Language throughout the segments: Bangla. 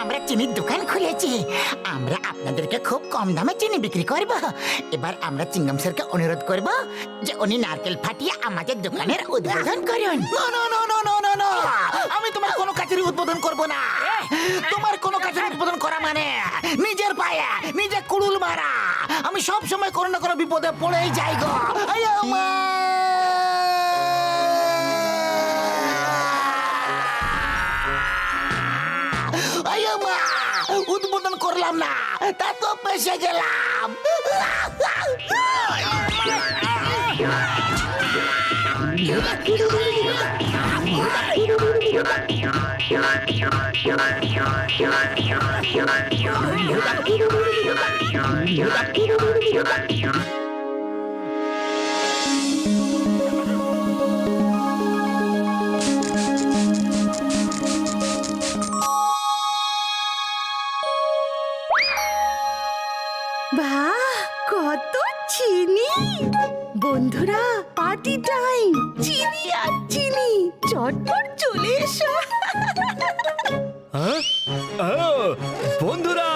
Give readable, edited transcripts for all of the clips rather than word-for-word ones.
আমরা চিনির দোকান খুলেছি। আমরা আপনাদেরকে খুব কম দামে চিনি বিক্রি করব। এবার আমরা চিংগাম স্যারকে অনুরোধ করব যে উনি নারকেল ফাটিয়ে আমাদের দোকানের উদ্বোধন করুন। না, আমি তোমার কোনো কাজের উদ্বোধন করব না। তোমার কোনো কাজের উদ্বোধন করা মানে নিজের পায়ে নিজে কুড়ুল মারা। আমি সব সময় কোনো না কোনো বিপদে পড়েই যাই গো। আয় মা! আয় মা! উদ্বোধন করলাম না, তা তো পেশে গেলাম। বাহ, কত চিনি! বন্ধুরা, পার্টি টাইম! চিনি আর চিনি, চটপট চলে এসো। বন্ধুরা,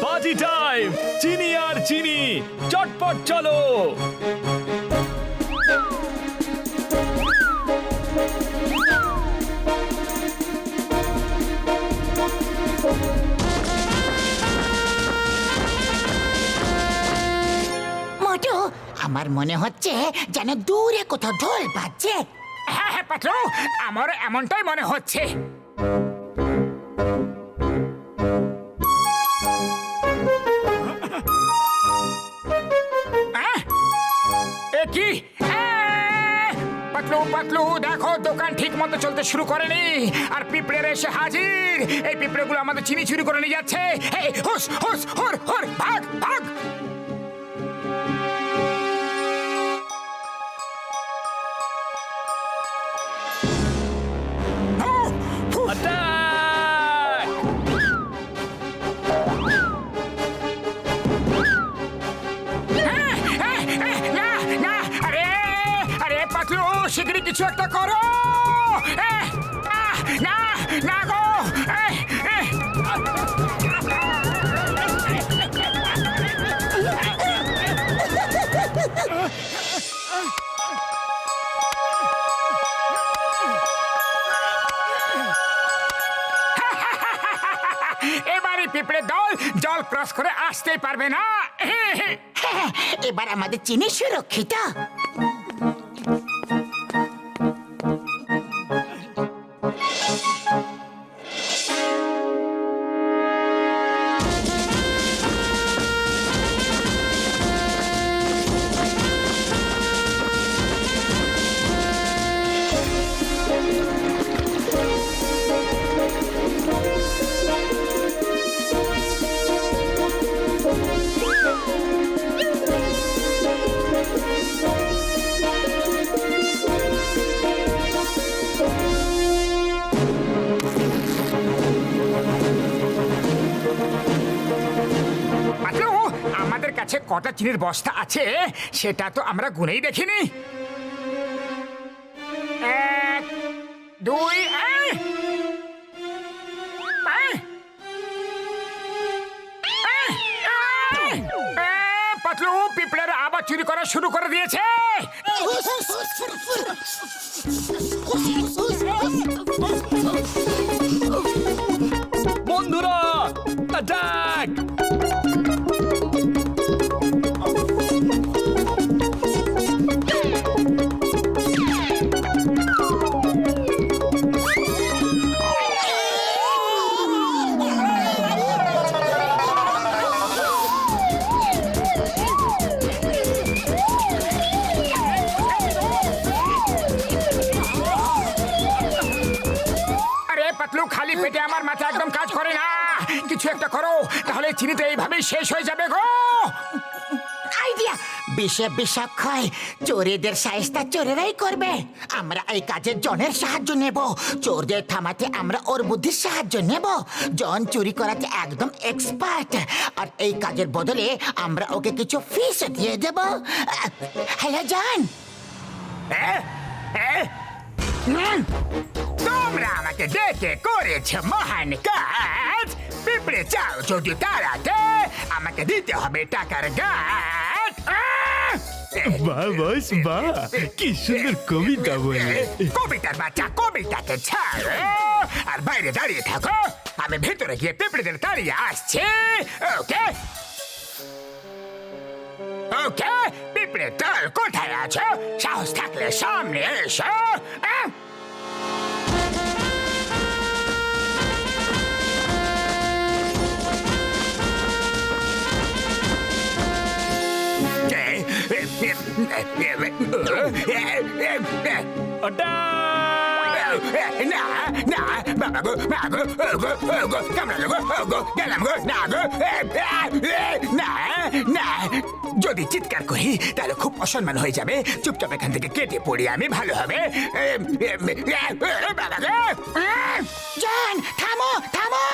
পার্টি টাইম! চিনি আর চিনি, চটপট চলো। মোটু, আমার মনে হচ্ছে যেন দূরে কোথাও ঢোল বাজছে। হ্যাঁ হ্যাঁ পাত্র, আমার এমনটাই মনে হচ্ছে। এ কি? পাতলু পাতলু, দেখো দোকান ঠিক মতো চলতে শুরু করেনি, আর পিঁপড়ের এসে হাজির। এই পিঁপড়েগুলো আমাদের চিনি চুরি করে নিয়ে যাচ্ছে। এই হুস হুস হুর হুর, ভাগ ভাগ। Attack! না না, আরে আরে পাতলু, শিগগিরই কিছু একটা করো। না না গো। এবারে পিঁপড়ে দল জল ক্রস করে আসতেই পারবে না। হ্যাঁ, এবার আমাদের চিনি সুরক্ষিত। পাতলু, আমাদের কাছে কটা চিনির বস্তা আছে সেটা তো আমরা গুনেই দেখিনি। 1 2 পাতলু, পিঁপড়েরা আবার চুরি করা শুরু করে দিয়েছে। বন্ধুরা, অ্যাটাক! আরে পাতলু, খালি পেটে আমার মাথা একদম কাজ করে না। কিছু একটা করো, তাহলে চিনি তো এইভাবেই শেষ হয়ে যাবে গো। আইডিয়া! বিষে বিষক্ষয়, চোরেদের সায়স্তা চোরেরাই করবে। আমরা এই কাজে জনের সাহায্য নেব। চোরদের থামাতে আমরা ওর বুদ্ধির সাহায্য নেব। জন চুরি করাতে একদম এক্সপার্ট, আর এই কাজের বদলে আমরা ওকে কিছু ফিস দিয়ে দেব। হ্যালো জন। তোমরা আমাকে ডেকে করেছ মহান কাজ। পিঁপড়ে চাও যদি তাড়াতে আমাকে দিতে হবে টাকার গাছ। বাহ বস বাহ, কি সুন্দর কবিতা বলে। কবিতার বাচ্চা, কবিতাকে ছাড়ো আর বাইরে দাঁড়িয়ে থাকো। আমি ভেতরে গিয়ে পিঁপড়েদের তাড়িয়ে আসছি। ওকে ওকে, পিঁপড়ে দল কোথায় আছো? সাহস থাকলে সামনে এসো। না না বাবা গো, মা গো, ও গো, ও গো, কামড়ালো গো, ও গো, গেলাম গো, না গো, না না, যদি চিৎকার করি তাহলে খুব অসম্মান হয়ে যাবে। চুপচাপ এখান থেকে কেটে পড়ি আমি, ভালো হবে। বাবা গো, জন, থামো থামো।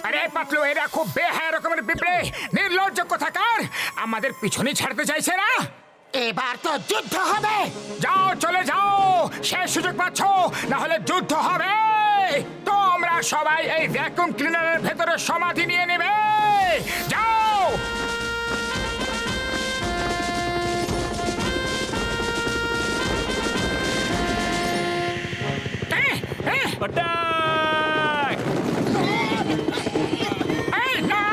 আরে পাতলু, এরা খুব বেহায়া রকমের পিঁপড়ে, নির্লজ্জ কোথাকার, আমাদের পিছনে ছাড়তে চাইছে না। এবার তো যুদ্ধ হবে। যাও, চলে যাও, শেষ সুযোগ পাচ্ছ, না হলে যুদ্ধ হবে। তোমরা সবাই এই ভ্যাকুয়াম ক্লিনারের ভেতরে সমাধি নিয়ে নেবে। যাও। অ্যাটাক! এই না!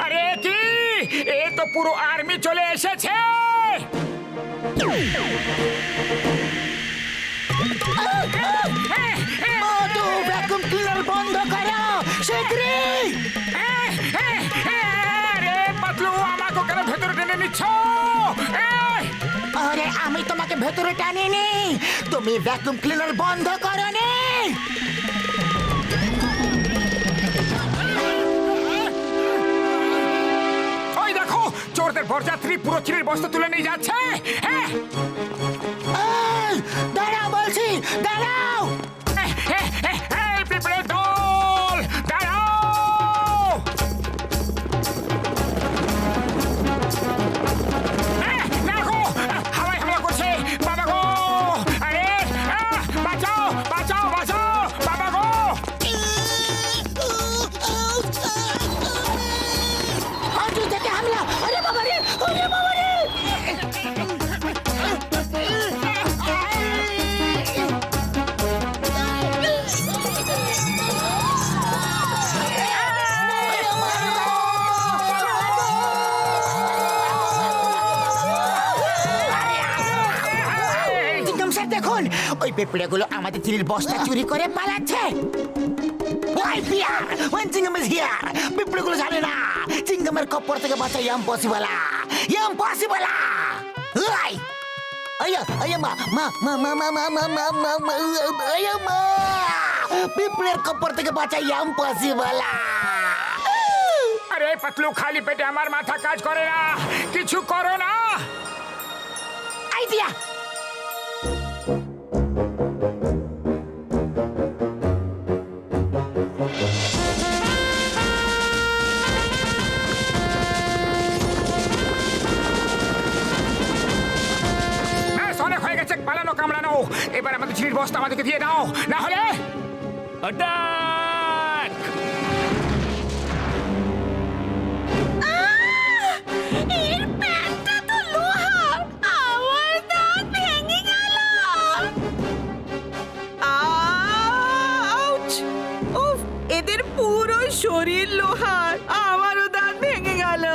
আরে কি, এ তো পুরো আর্মি চলে এসেছে। মধু, ভ্যাকুয়াম ক্লিনার বন্ধ করো শীঘ্রই। আরে পাতলু, আমাকে কেন ভেতরে টেনে নিচ্ছ? আরে আমি তোমাকে ভেতরে টানিনি, তুমি ভ্যাকুয়াম ক্লিনার বন্ধ করনি। ওই দেখো, চোরদের বরযাত্রী পুরো চিনির বস্তা তুলে নিয়ে যাচ্ছে। হ্যাঁ, এই, দাঁড়াও বলছি, দাঁড়াও। এই পিঁপড়ে দল, দাঁড়াও। না গো, হাওয়ায় হামলা করছে, বাবা গো। আরে বাঁচাও, বাঁচাও, বাঁচাও, বাবা গো। হাঁটু থেকে হামলা। আরে বাবা রে, আরে বাবা রে। চিংগাম স্যার, দেখুন ওই পেঁপড়েগুলো আমাদের চিনির বস্তা চুরি করে পালাচ্ছে। ওই পিয়ার, when Chingam is here, পিঁপড়েগুলো জানে না চিংগামের কপ্পর থেকে বাঁচা ইম্পসিবল, ইম্পসিবল। ওই আয়া আয়া মা মা মা মা মা মা মা মা মা মা আয়া মা, পিঁপড়ের কপ্পর থেকে বাঁচা ইম্পসিবল। আরে পাতলু, খালি পেটে আমার মাথা কাজ করে না, কিছু করো না। আইডিয়া। ব্যাস, অনেক হয়ে গেছে পালানো কামড়ানো। এবার আমাদের চিনির বস্তা আমাদেরকে দিয়ে দাও, না হলে অ্যাটাক! এর প্যান্টটা তো লোহার, আমার দাঁত ভেঙে গেল। আউচ! উফ, এদের পুরো শরীর লোহার, আমারও দাঁত ভেঙে গেল।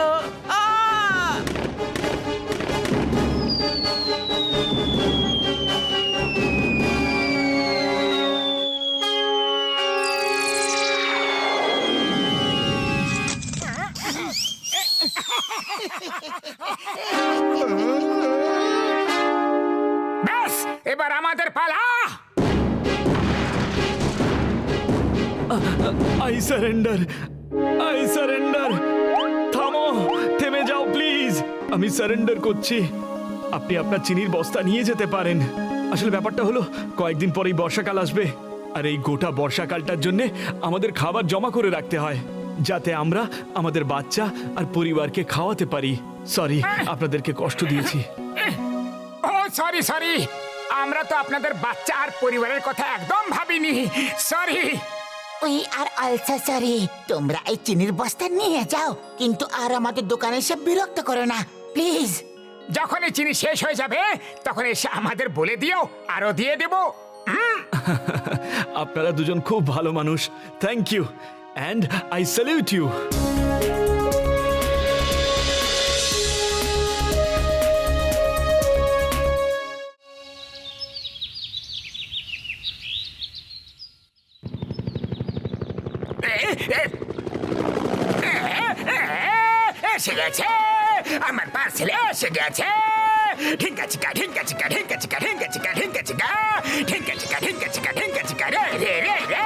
ব্যাস, এবার আমাদের পালা। I surrender, I surrender. থামো, থেমে যাও প্লিজ। আমি সারেন্ডার করছি। আপনি আপনার চিনির বস্তা নিয়ে যেতে পারেন। আসলে ব্যাপারটা হলো, কয়েকদিন পরেই বর্ষাকাল আসবে, আর এই গোটা বর্ষাকালটার জন্য আমাদের খাবার জমা করে রাখতে হয়, যাতে আমরা আমাদের বাচ্চা আর পরিবারকে খাওয়াতে পারি। সরি, আপনাদেরকে কষ্ট দিয়েছি। ও সরি সরি, আমরা তো আপনাদের বাচ্চা আর পরিবারের কথা একদম ভাবিনি। Sorry. We are also sorry. তোমরা এই চিনির বস্তা নিয়ে যাও, কিন্তু আর আমাদের দোকানে এসে বিরক্ত করো না প্লিজ। যখন এই চিনি শেষ হয়ে যাবে তখন এসে আমাদের বলে দিও, আরো দিয়ে দেব। আপনারা দুজন খুব ভালো মানুষ। Thank you and I salute you. এসে গেছে, আমার পার্সেল এসে গেছে। ঢিঙ্কা চিকা ঢিঙ্কা চিকা ঢিঙ্কা চিকা ঢিঙ্কা চিকা ঢিঙ্কা চিকা ঢিঙ্কা চিকা ঢিঙ্কা চিকা ঢিঙ্কা চিকা রে রে রে রে।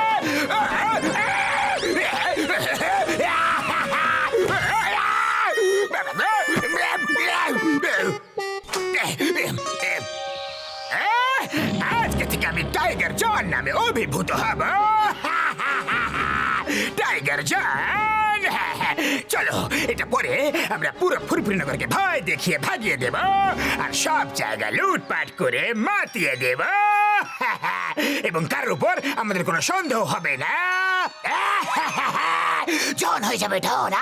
আজকে থেকে আমি টাইগার জন নামে অভিভূত হব। টাইগার জন, চলো এটা পরে আমরা পুরো ফুরফুরিনগরকে ভয় দেখিয়ে ভাগিয়ে দেব আর সব জায়গা লুটপাট করে মাতিয়ে দেব, এবং তার উপর আমাদের কোনো সন্দেহ হবে না। জন হয়ে যাবে ঢন।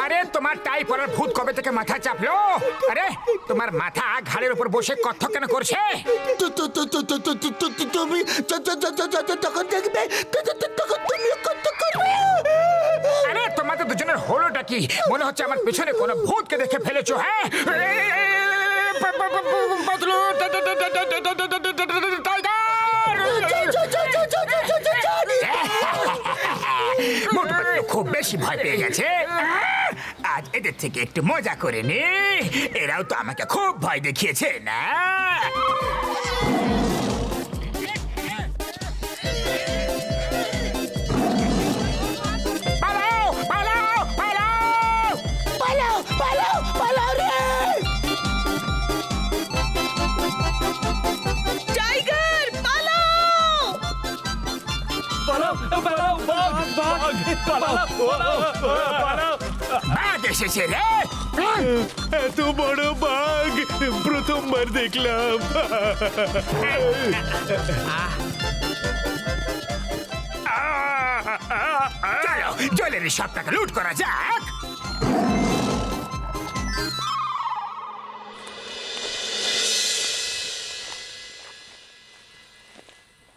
আরে তোমার টাই পরার ভূত কবে থেকে মাথা চাপলো? আরে তোমার মাথা ঘাড়ের উপর বসে কত্থক কেন করছে? তুমি তখন দেখবে, তখন তুমিও কত করবে। আরে তোমাদের দুজনের হলোটা কি? মনে হচ্ছে আমার পেছনে কোনো ভূতকে দেখে ফেলেছো। হ্যাঁ, পাতলু, টাইগার খুব বেশি ভয় পেয়ে গেছে। আজ এদের থেকে একটু মজা করে নি। এরাও তো আমাকে খুব ভয় দেখিয়েছে না? পালাও পালাও পালাও পালাও পালাও পালাও রে। টাইগার পালাও! পালাও পালাও বাঘ বাঘ পালাও পালাও পালাও। বাঘ এসেছে রে। এত বড় বাঘ প্রথমবার দেখলাম। চলো জলের সবটাকে লুট করা যাক।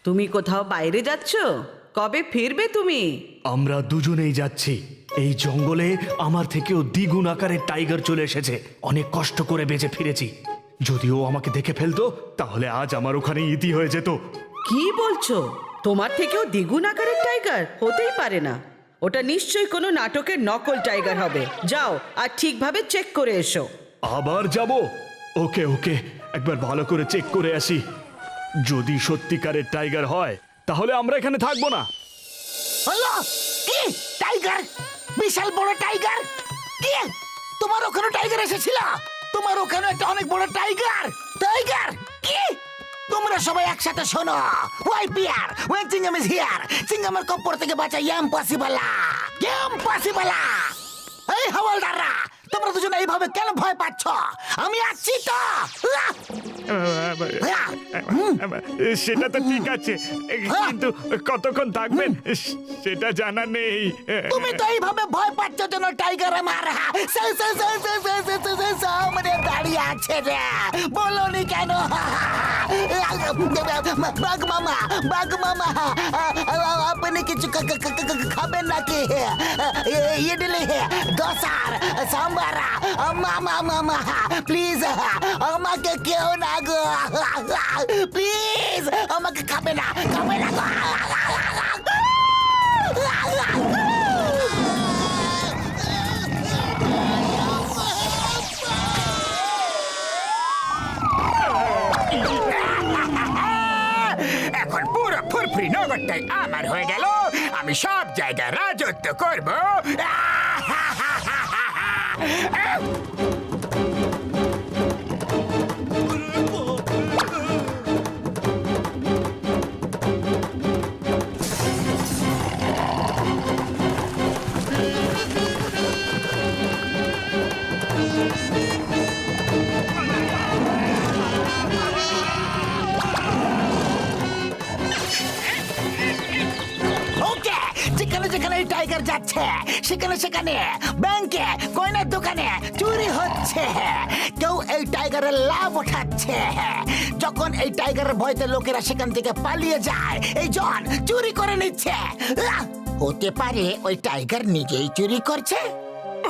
তুমি কোথাও বাইরে যাচ্ছ? কবে ফিরবে তুমি? আমরা দুজনেই যাচ্ছি। এই জঙ্গলে আমার থেকেও দ্বিগুণ আকারের টাইগার চলে এসেছে। অনেক কষ্ট করে বেঁচে ফিরেছি। যদিও আমাকে দেখে ফেলতো তাহলে আজ আমার ওখানে ইতি হয়ে যেত। কি বলছো? তোমার থেকেও দ্বিগুণ আকারের টাইগার হতেই পারে না। ওটা নিশ্চয়ই কোনো নাটকের নকল টাইগার হবে। যাও আর ঠিকভাবে চেক করে এসো। আবার যাব? ওকে ওকে, একবার ভালো করে চেক করে আসি। যদি সত্যিকারের টাইগার হয় তাহলে আমরা এখানে থাকবো না। হলো কি? টাইগার? বিশাল বড় টাইগার? কি তোমার ওখানে টাইগার এসেছিল? তোমার ওখানে একটা অনেক বড় টাইগার? টাইগার কি? তোমরা সবাই একসাথে শোনো। Why fear when Chingam is here. চিংগামের কপ্পর থেকে বাঁচা ইম্পসিবল। ইম্পসিবল। এই হাওলদাররা, তোমরা দুজন এইভাবে কেন ভয় পাচ্ছ? আমি আছি তো। সেটা তো ঠিক আছে, কিন্তু কতক্ষণ থাকবেন সেটা জানা নেই। তুমি তো এইভাবে ভয় পাচ্ছ যেন টাইগার আমার সামনে দাঁড়িয়ে আছে রে। বলোনি কেন? বাঘ মামা, বাঘ মামা, আপনি কিছু খাবেন নাকি? ইডলি, দোসার, সাম্বারা, মামা মামা প্লিজ আমাকে কেউ না গো, প্লিজ আমাকে খাবে না, খাবে না গো। পুরোপুরি নগরটাই আমার হয়ে গেল। আমি সব জায়গায় রাজত্ব করব। ওকে, যেখানে যেখানে এই টাইগার যাচ্ছে সেখানে সেখানে ব্যাংকে, গয়নার দোকানে চুরি হচ্ছে। কেউ এই টাইগারের লাভ উঠাচ্ছে। যখন এই টাইগারের ভয়তে লোকেরা সেখান থেকে পালিয়ে যায়, এই জন চুরি করে নিচ্ছে। হতে পারে ওই টাইগার নিজেই চুরি করছে।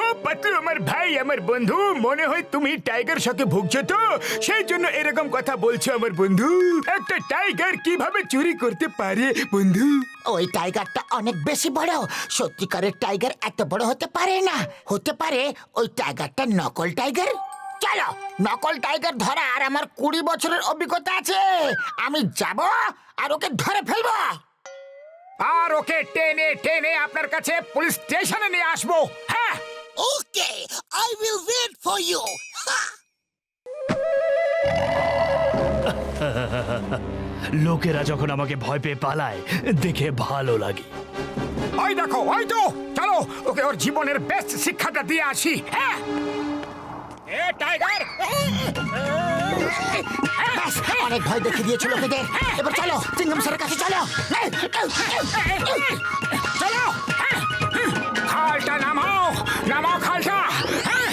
ও পাতলু, আমার ভাই, আমার বন্ধু, মনে হয় তুমি টাইগার শকে ভুগছো, তো সেই জন্য এরকম কথা বলছো। আমার বন্ধু, একটা টাইগার কিভাবে চুরি করতে পারে বন্ধু? ওই টাইগারটা অনেক বেশি বড়। সত্যিকারের টাইগার এত বড় হতে পারে না। হতে পারে ওই টাইগারটা নকল টাইগার। চলো, নকল টাইগার ধরা আর আমার 20 বছরের অভিজ্ঞতা আছে। আমি যাব আর ওকে ধরে ফেলবো। আর ওকে টেনে টেনে আপনার কাছে পুলিশ স্টেশনে নিয়ে আসবো। হ্যাঁ, okay, I will wait for you. লোকেরা যখন আমাকে ভয় পেয়ে পালায় দেখে ভালো লাগে। ওই দেখো, ওই তো, চলো ওকে ওর জীবনের বেস্ট শিক্ষাটা দিয়ে আসি। হ্যাঁ, এ টাইগার, ব্যাস, অনেক ভয় দেখিয়ে দিয়েছো লোকেদের। এবার চলো, চিংগাম স্যারের কাছে চলো। চলো, হ্যাঁ, খালটা নামাও, নামাও খালটা। হ্যাঁ,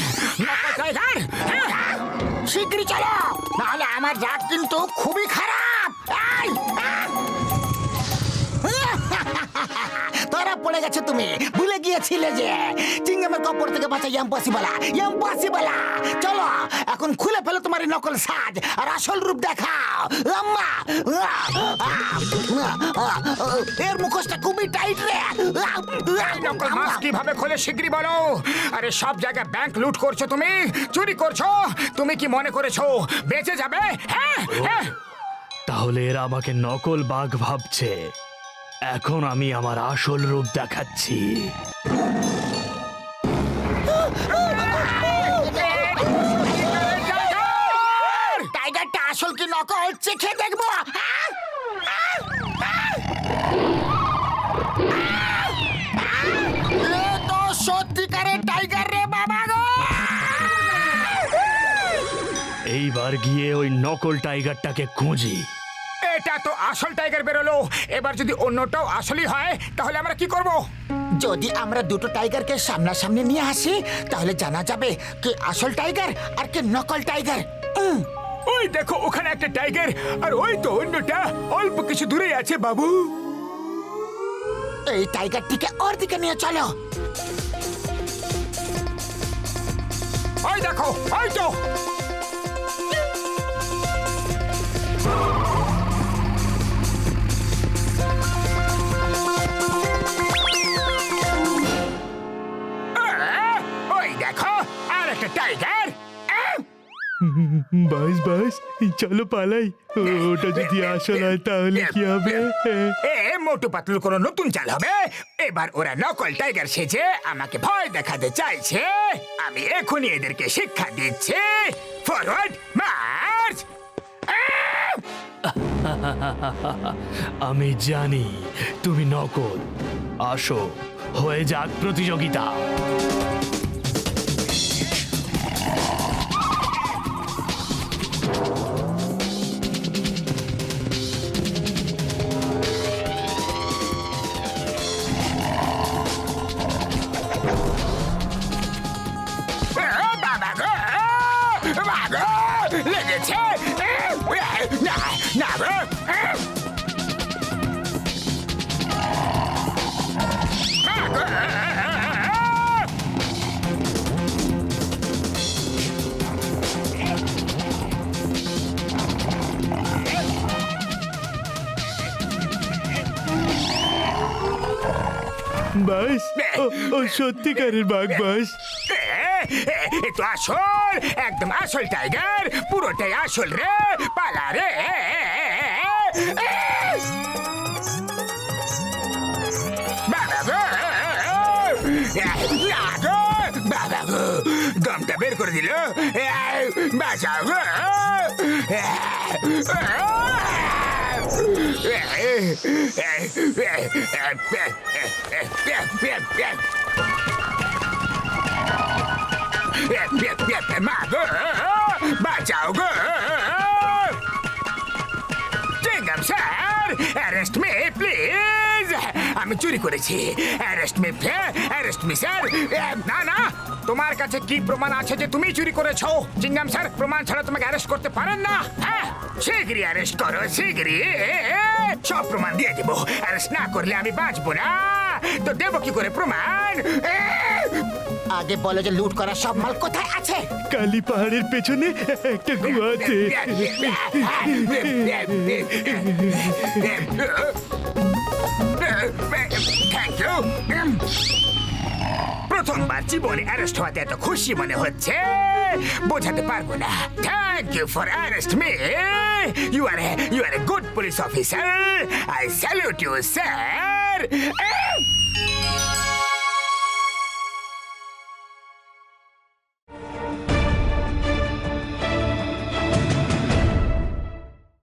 নকল টাইগার, হ্যাঁ। শিগগিরই চলো, নাহলে আমার জাত কিন্তু খুবই খারাপ। এই, ধরা পড়ে গেছে তুমি। ভুলে গিয়েছিলে যে চিংগামের কপর থেকে বাঁচা ইম্পসিবল, ইম্পসিবল। চলো, এখন খুলে ফেলো তোমার এই নকল সাজ আর আসল রূপ দেখাও। আম্মা, এর মুখোশটা খুবই টাইট রে। নকল মাস্ক কিভাবে খোলে শিগগিরই বলো। আরে সব জায়গায় ব্যাংক লুট করছো তুমি, চুরি করছো। তুমি কি মনে করেছো বেঁচে যাবে? হ্যাঁ, হ্যাঁ। তাহলে এরা আমাকে নকল বাঘ ভাবছে। এখন আমি আমার আসল রূপ দেখাচ্ছি। টাইগারটা আসল কি নকল চেখে দেখবো। এ তো সত্যিকারের টাইগার রে বাবা গো। এইবার গিয়ে ওই নকল টাইগারটাকে খুঁজি। এটা তো আসল টাইগার বেরোলো। এবার যদি অন্যটাও আসলই হয় তাহলে আমরা কি করব? যদি আমরা দুটো টাইগারকে সামনাসামনি নিয়ে আসি তাহলে জানা যাবে কে আসল টাইগার আর কে নকল টাইগার। ওই দেখো, ওখানে একটা টাইগার, আর ওই তো অন্যটা অল্প কিছু দূরেই আছে বাবু। এই টাইগারটিকে ওর দিকে নিয়ে চলো। ওই দেখো, ওই তো। ওই দেখো, আর একটা টাইগার। বাস বাস, চলো পালাই। ওটা যদি আসল হয় তাহলে কি হবে? এ মোটু পাতলুর কোনো নতুন চাল হবে। এবার ওরা নকল টাইগার সেজে আমাকে ভয় দেখাতে চাইছে। আমি এখনই এদেরকে শিক্ষা দিচ্ছি। Forward March. আমি জানি তুমি নকল। আসো, হয়ে যাক প্রতিযোগিতা। বাবা গো, বাবা গো, লেগেছে। না, না গো। বাস, ও সত্যিকারের বাঘ বাস। এ তো আসল, একদম আসল টাইগার। পুরোটাই আসল রে, পালা রে। না গো বাবা গো দমটা বের করে দিল বাঁচাও গো মা গো বাঁচাও গো চিংগাম স্যার অ্যারেস্ট মি প্লিজ আমি চুরি করেছি arrest me arrest me sir না না তোমার কাছে কি প্রমাণ আছে যে তুমি চুরি করেছো চিংগাম স্যার প্রমাণ ছাড়া তোমাকে অ্যারেস্ট করতে পারেন না হ্যাঁ শীঘ্রই অ্যারেস্ট করো শীঘ্রই সব প্রমাণ দিয়ে দেবো অ্যারেস্ট না করলে আমি বাঁচবো না তো দেবো কি করে প্রমাণ আগে বলো যে লুট করা সব মাল কোথায় আছে? কালী পাহাড়ের পেছনে একটা গুহাতে। থ্যাংক ইউ প্রথমবার জীবনে অ্যারেস্ট হওয়াতে এত খুশি মনে হচ্ছে বোঝাতে পারবো না thank you for arrest me you are a good police officer I salute you sir